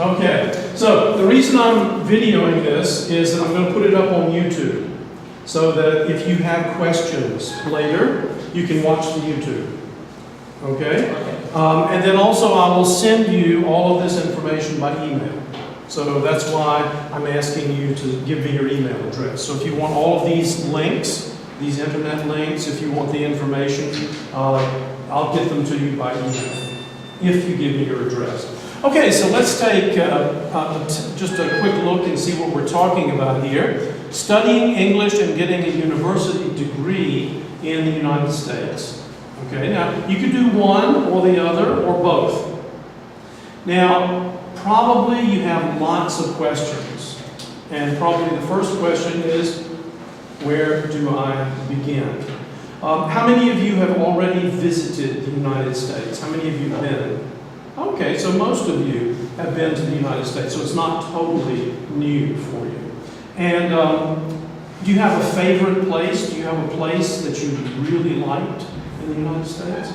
Okay, so the reason I'm videoing this is that I'm going to put it up on YouTube so that if you have questions later, you can watch the YouTube. Okay? And then also I will send you all of this information by email. So that's why I'm asking you to give me your email address. So if you want all of these links, these internet links, if you want the information, I'll get them to you by email, if you give me your address. Okay, so let's take just a quick look and see what we're talking about here. Studying English and getting a university degree in the United States. Okay, now you can do one or the other or both. Now, probably you have lots of questions. And probably the first question is, where do I begin? How many of you have already visited the United States? How many of you have been? Okay, so most of you have been to the United States, so it's not totally new for you. And do you have a favorite place? Do you have a place that you really liked in the United States?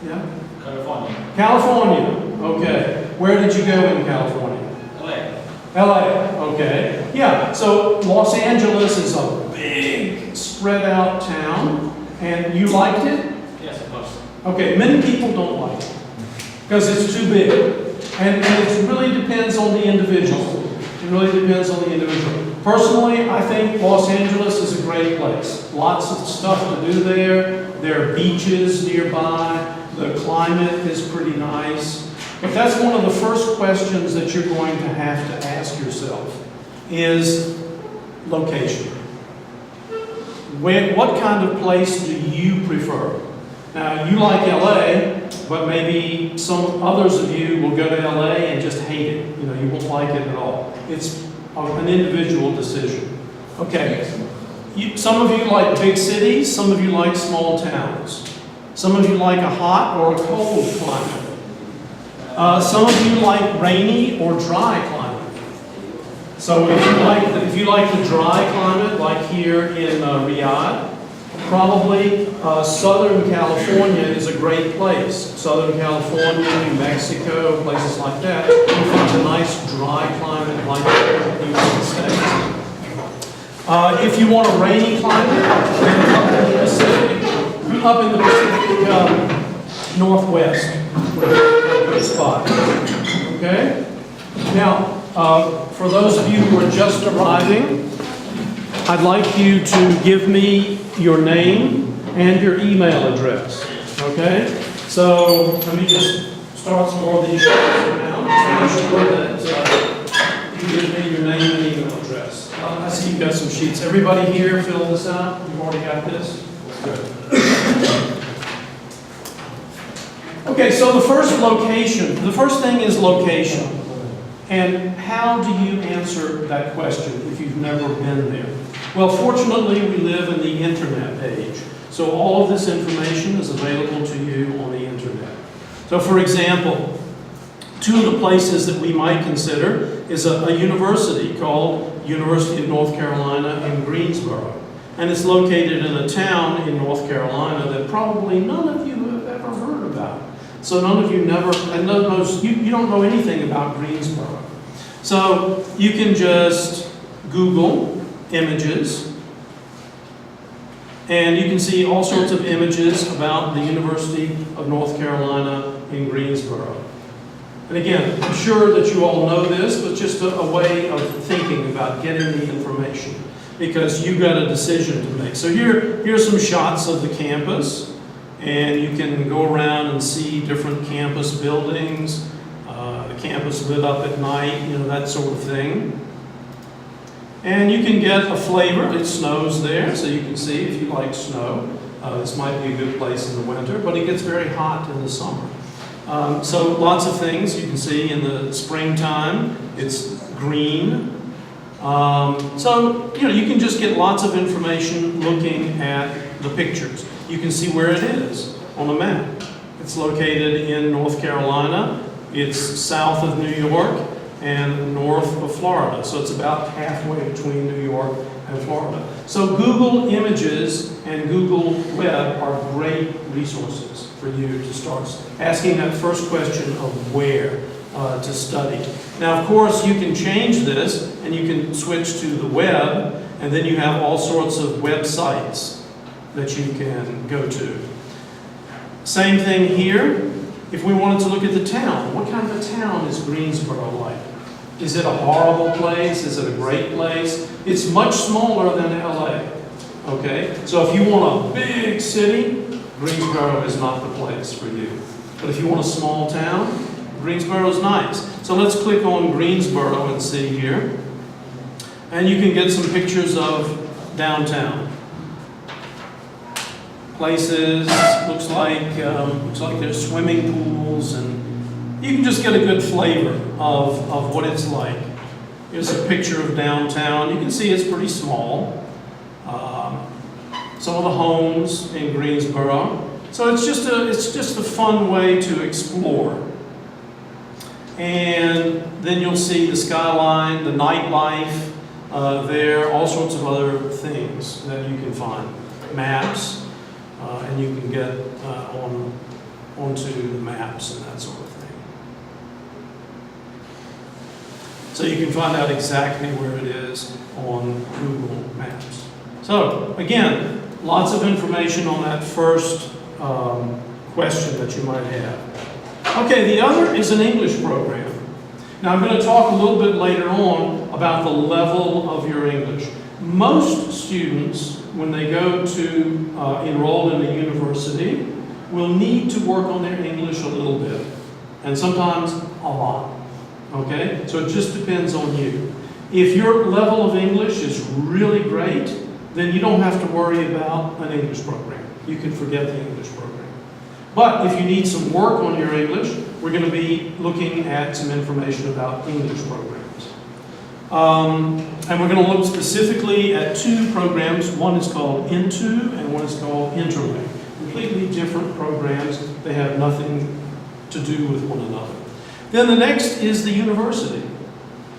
Yeah? California. California, okay. Where did you go in California? LA. LA, okay. Yeah, so Los Angeles is a big, spread out town, and you liked it? Yes, of course. Okay, many people don't like it because it's too big. And it really depends on the individual. It really depends on the individual. Personally, I think Los Angeles is a great place. Lots of stuff to do there. There are beaches nearby. The climate is pretty nice. But that's one of the first questions that you're going to have to ask yourself is location. What kind of place do you prefer? Now, you like LA, but maybe some others of you will go to LA and just hate it. You know, you won't like it at all. It's an individual decision. Okay, some of you like big cities, some of you like small towns. Some of you like a hot or a cold climate. Some of you like rainy or dry climate. So if you like the dry climate, like here in Riyadh, probably Southern California is a great place. Southern California, New Mexico, places like that. You find a nice dry climate like the United States. If you want a rainy climate, then up in the Pacific Northwest, good spot. Okay? Now, for those of you who are just arriving, I'd like you to give me your name and your email address. Okay? So let me just start some more of these sheets now. Make sure that you give me your name and email address. I see you've got some sheets. Everybody here fill this out? You've already got this? Good. Okay, so the first thing is location. And how do you answer that question if you've never been there? Well, fortunately, we live in the internet age. So all of this information is available to you on the internet. So for example, two of the places that we might consider is a university called University of North Carolina in Greensboro. And it's located in a town in North Carolina that probably none of you have ever heard about. So none of you you don't know anything about Greensboro. So you can just Google images, and you can see all sorts of images about the University of North Carolina in Greensboro. And again, I'm sure that you all know this, but just a way of thinking about getting the information, because you've got a decision to make. So here's some shots of the campus. And you can go around and see different campus buildings, the campus lit up at night, you know, that sort of thing. And you can get a flavor. It snows there, so you can see if you like snow. This might be a good place in the winter, but it gets very hot in the summer. So lots of things you can see in the springtime. It's green. So, you know, you can just get lots of information looking at the pictures. You can see where it is on the map. It's located in North Carolina. It's south of New York and north of Florida. So it's about halfway between New York and Florida. So Google Images and Google Web are great resources for you to start asking that first question of where. to study. Now, of course, you can change this and you can switch to the web, and then you have all sorts of websites that you can go to. Same thing here. If we wanted to look at the town, what kind of a town is Greensboro like? Is it a horrible place? Is it a great place? It's much smaller than LA. Okay? So if you want a big city, Greensboro is not the place for you. But if you want a small town, Greensboro is nice. So let's click on Greensboro and see here. And you can get some pictures of downtown. Places, looks like there's swimming pools, and you can just get a good flavor of what it's like. Here's a picture of downtown. You can see it's pretty small. Some of the homes in Greensboro. So it's just a fun way to explore. And then you'll see the skyline, the nightlife there, all sorts of other things that you can find. Maps, and you can get onto the maps and that sort of thing. So you can find out exactly where it is on Google Maps. So again, lots of information on that first question that you might have. Okay, the other is an English program. Now I'm going to talk a little bit later on about the level of your English. Most students, when they go to enroll in a university, will need to work on their English a little bit, and sometimes a lot. Okay? So it just depends on you. If your level of English is really great, then you don't have to worry about an English program. You can forget the English program. But if you need some work on your English, we're going to be looking at some information about English programs. And we're going to look specifically at two programs. One is called Into and one is called Interlink. Completely different programs. They have nothing to do with one another. Then the next is the university.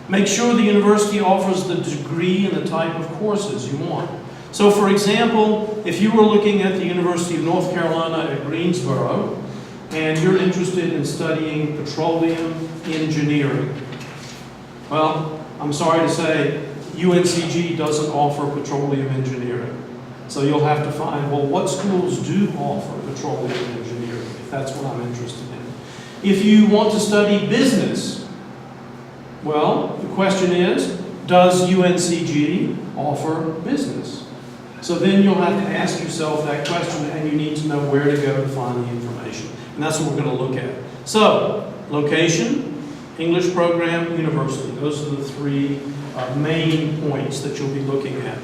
Make sure the university offers the degree and the type of courses you want. So for example, if you were looking at the University of North Carolina at Greensboro, and you're interested in studying petroleum engineering, well, I'm sorry to say, UNCG doesn't offer petroleum engineering. So you'll have to find, well, what schools do offer petroleum engineering, if that's what I'm interested in. If you want to study business, well, the question is, does UNCG offer business? So then you'll have to ask yourself that question, and you need to know where to go to find the information. And that's what we're going to look at. So, location, English program, university. Those are the three main points that you'll be looking at.